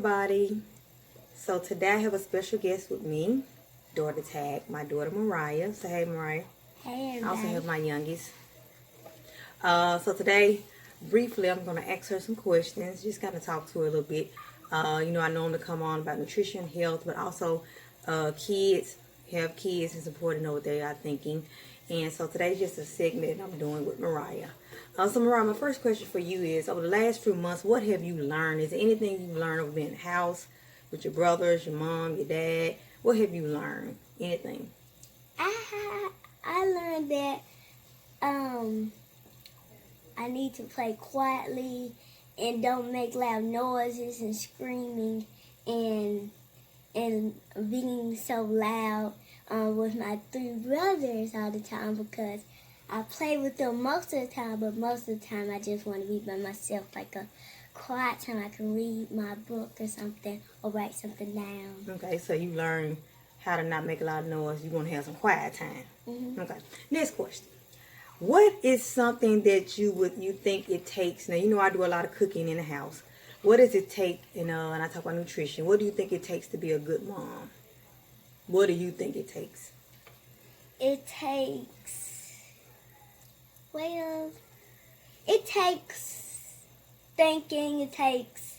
everybody. So today I have a special guest with me, daughter tag, my daughter Mariah. Say hey, Mariah. Hey, everybody. I also have my youngest. So today, briefly, I'm going to ask her some questions, just kind of talk to her a little bit. I normally come on about nutrition, health, but also kids. Have kids, it's important to know what they are thinking. And so today's just a segment I'm doing with Mariah. So Mariah, my first question for you is, over the last few months, what have you learned? Is there anything you've learned over being in the house with your brothers, your mom, your dad? What have you learned? Anything? I learned that I need to play quietly and don't make loud noises and screaming and being so loud with my three brothers all the time, because I play with them most of the time, but most of the time I just want to be by myself, like a quiet time I can read my book or something or write something down. Okay, so you learn how to not make a lot of noise. You want to have some quiet time. Mm-hmm. Okay, next question. What is something that you think it takes? Now, I do a lot of cooking in the house. What does it take, and I talk about nutrition, what do you think it takes to be a good mom? What do you think it takes? It takes thinking. It takes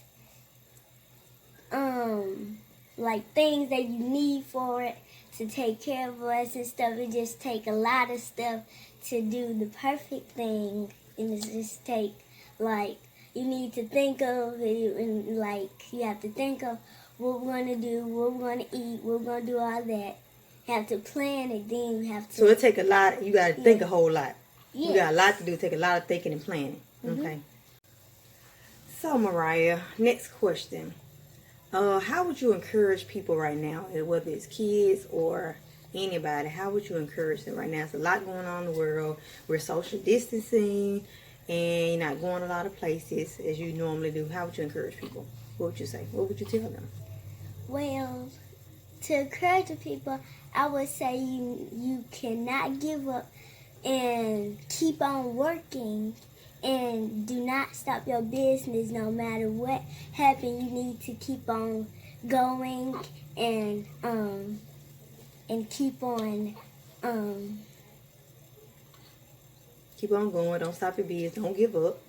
like things that you need for it to take care of us and stuff. It just take a lot of stuff to do the perfect thing, and it just take, like, you need to think of it, and like you have to think of what we're gonna do, what we're gonna eat, what we're gonna do, all that. You have to plan it, then you have to. So it take a lot. You got to think a whole lot. Yeah. You got a lot to do. Take a lot of thinking and planning. Mm-hmm. Okay. So Mariah, next question. How would you encourage people right now, whether it's kids or anybody? How would you encourage them right now? There's a lot going on in the world. We're social distancing, and you're not going a lot of places as you normally do. How would you encourage people? What would you say? What would you tell them? Well, to encourage the people, I would say you cannot give up and keep on working, and do not stop your business no matter what happens. You need to keep on going and keep on Keep on going. Don't stop your business. Don't give up.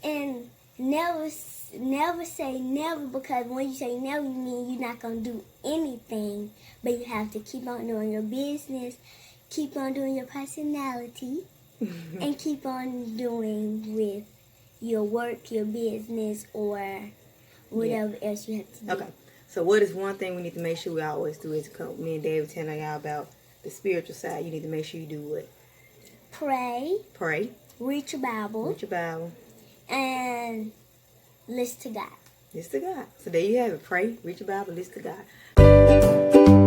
and never say never, because when you say never, you mean you're not going to do anything. But you have to keep on doing your business, keep on doing your personality, and keep on doing with your work, your business, or whatever else you have to do. Okay. So what is one thing we need to make sure we always do is, me and Dave telling y'all about the spiritual side. You need to make sure you do what? Pray. Pray. Read your Bible. Read your Bible. And listen to God. Listen to God. So there you have it. Pray, read your Bible, listen to God.